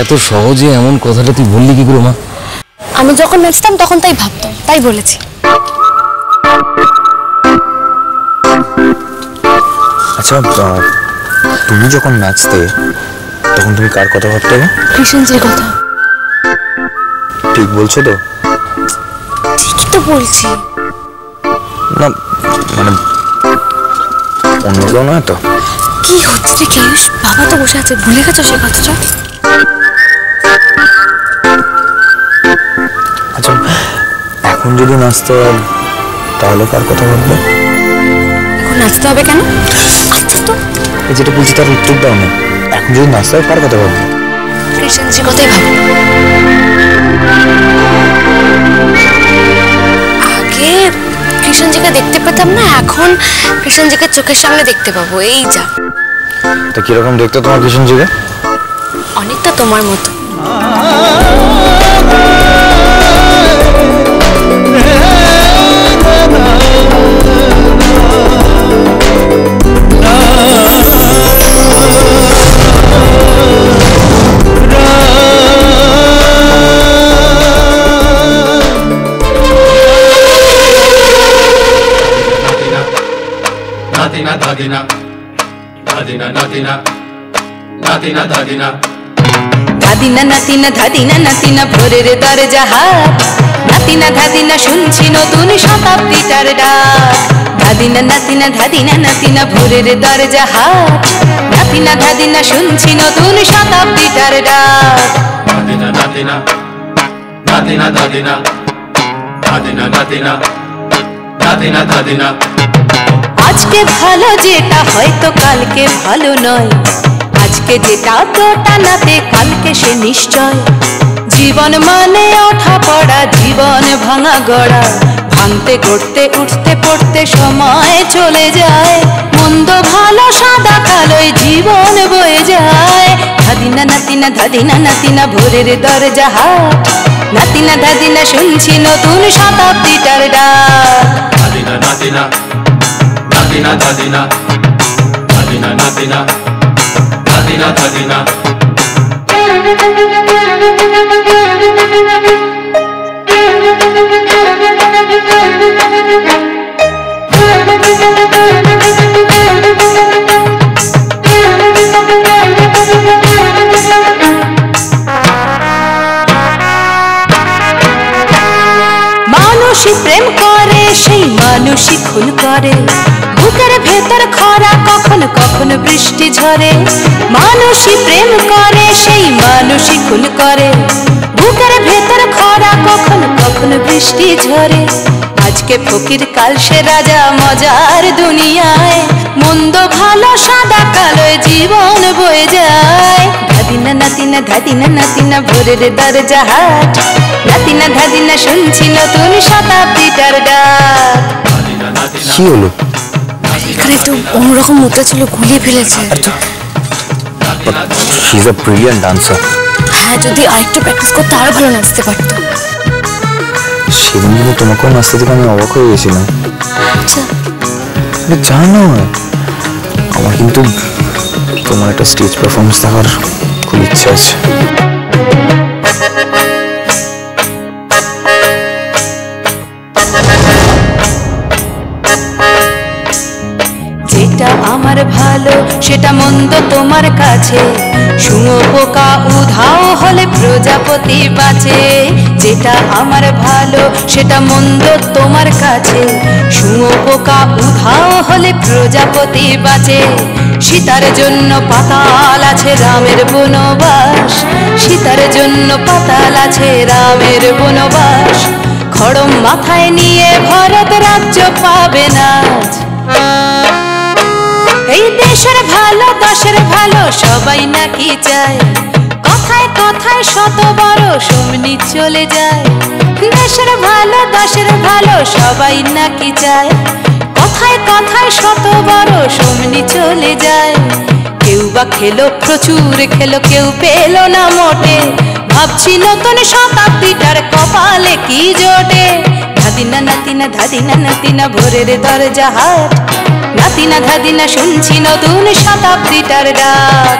এত সহজে এমন কথাটা তুই বললি কি করে মা? আমি যখন নাচতাম তখন তাই ভাবতাম, তাই বলেছি। আচ্ছা, তুমি যখন নাচতে তখন তুমি কার কথা ভাবতে? কৃষ্ণজির কথা। ঠিক বলছো তো? ঠিকই তো বলছি। না মানে অন্য কেউ নয় তো? কি হচ্ছে রে কেশ? বাবা তো বসে আছে, ভুলে গেছো সে কথাটা? আচ্ছা, এখন যদি নাচতে হয় তাহলে কার কথা ভাববে? এখন নাচতে হবে কেন? আচ্ছা তো যেটা বলছি তার উত্তর দাও না। এখন যদি নাচতে হয় কার কথা ভাববে? কৃষ্ণজির কথাই ভাবো। আগে কৃষ্ণজিকে দেখতে পেতাম না, এখন কৃষ্ণজিকে চোখের সামনে দেখতে পাবো, এই যা। তা কিরকম দেখতে তোমার কৃষ্ণজিকে? অনেকটা তোমার মতো। Dadina, dadina, dadina, dadina, dadina. ধাদিনা নাতিনা ধাদিনা নাতিনা ভোরের দরজা হাট, নাতিনা ধাদিনা শুনছি নতুন শতাব্দীটার ডাক। ধাদিনা নাতিনা ধাদিনা নাতিনা ভোরের দরজা হাট, নাতিনা ধাদিনা শুনছি নতুন শতাব্দীটার ডাক। Dadina, dadina, dadina, dadina, dadina, dadina, dadina, dadina. আজকে ভালো যেটা হয়তো কালকে ভালো নয়, আজকে যেটা তোটা নাতে কালকে সে নিশ্চয়। জীবন মানে ওঠা পড়া, জীবন ভাঙা গড়া, ভাঙতে গড়তে উঠতে পড়তে সময় চলে যায়। মন্দ ভালো সাদা কালোয় জীবন বয়ে যায়। ধাদিনা নাতিনা ধাদিনা নাতিনা ভোরের দরজা হাট, নাতিনা ধাদিনা শুনছি নতুন শতাব্দীটার ডাক। Dadina, dadina, dadina, dadina, dadina, dadina, dadina, dadina. মানুষই প্রেম করে সেই মানুষই খুন করে, বুকের ভেতর খরা কখনো কখনো বৃষ্টি ঝরে। মানুষই প্রেম করে সেই মানুষই খুন করে, বুকের ভেতর খরা কখনো কখনো বৃষ্টি ঝরে। আজকে ফকির কাল সে রাজা মজার দুনিয়ায়, মন্দ ভালো সাদা কালোয় জীবন বয়ে যায়। ধাদিনা নাতিনা ধাদিনা নাতিনা ভোরের দরজা হাট, নাতিনা ধাদিনা শুনছি নতুন শতাব্দীটার ডাক। কি হলো? এখানে একটু অন্যরকম মুদ্রা ছিল, গুলিয়ে ফেলেছে। She is a brilliant dancer. হ্যাঁ, যদি আরেকটু প্র্যাকটিস করতে আরো ভালো নাচতে পারতো। সেদিন কিন্তু তোমাকেও নাচতে দেখে আমি অবাক হয়ে গেছিলাম। আচ্ছা জানো, আমার কিন্তু তোমার একটা স্টেজ পারফরমেন্স দেখার খুব ইচ্ছা আছে। যেটা আমার ভালো সেটা মন্দ তোমার কাছে, শুঁয়োপোকা উধাও হলে প্রজাপতি বাঁচে। যেটা আমার ভালো সেটা মন্দ তোমার কাছে, শুঁয়োপোকা উধাও হলে প্রজাপতি বাঁচে। সীতার জন্য পাতাল আছে রামের বনবাস, সীতার জন্য পাতাল আছে রামের বনবাস। খড়ম মাথায় নিয়ে ভরত রাজ্য পাবে না। এই দেশের ভালো দশের ভালো সবাই নাকি চায়, কথায় কথায় শত বড় সমনি চলে যায়। দেশের ভালো দশের ভালো সবাই নাকি চায়, কথায় কথায় শত বড় সমনি চলে যায়। কেউ বা খেলো প্রচুর খেলো, কেউ পেল না মোটে, ভাবছি নতুন শতাব্দীটার কপালে কি জোটে। ধাদিনা নাতিনা ধাদিনা নাতিনা ভোরের দরজা হাট, নাতিনা ধাদিনা শুনছি নতুন শতাব্দীটার ডাক।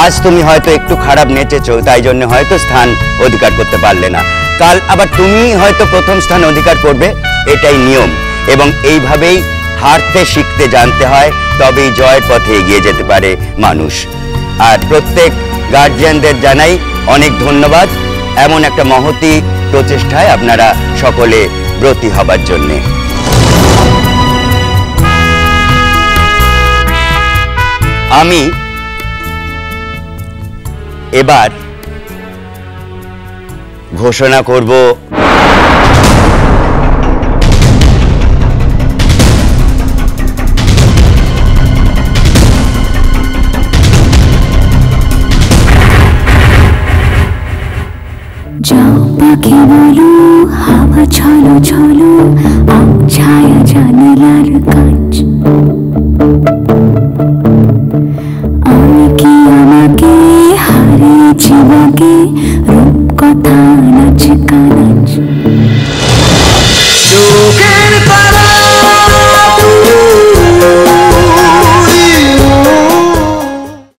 আজ তুমি হয়তো একটু খারাপ নেচেছো, তাই জন্য হয়তো স্থান অধিকার করতে পারলে না। কাল আবার তুমি হয়তো প্রথম স্থান অধিকার করবে, এটাই নিয়ম। এবং এইভাবেই হারতে শিখতে জানতে হয়, তবেই জয়ের পথে এগিয়ে যেতে পারে মানুষ। আর প্রত্যেক গার্জিয়ানদের জানাই অনেক ধন্যবাদ এমন একটা মহতী প্রচেষ্টায় আপনারা সকলে ব্রতী হবার জন্যে। আমি এবার ঘোষণা করব যাও পাখি বলো, হাওয়া ছলো ছলো, ছায়া জানালার কাজ। আমি কি আমাকে হারিয়েছি বাগে, রূপ কথা নাচ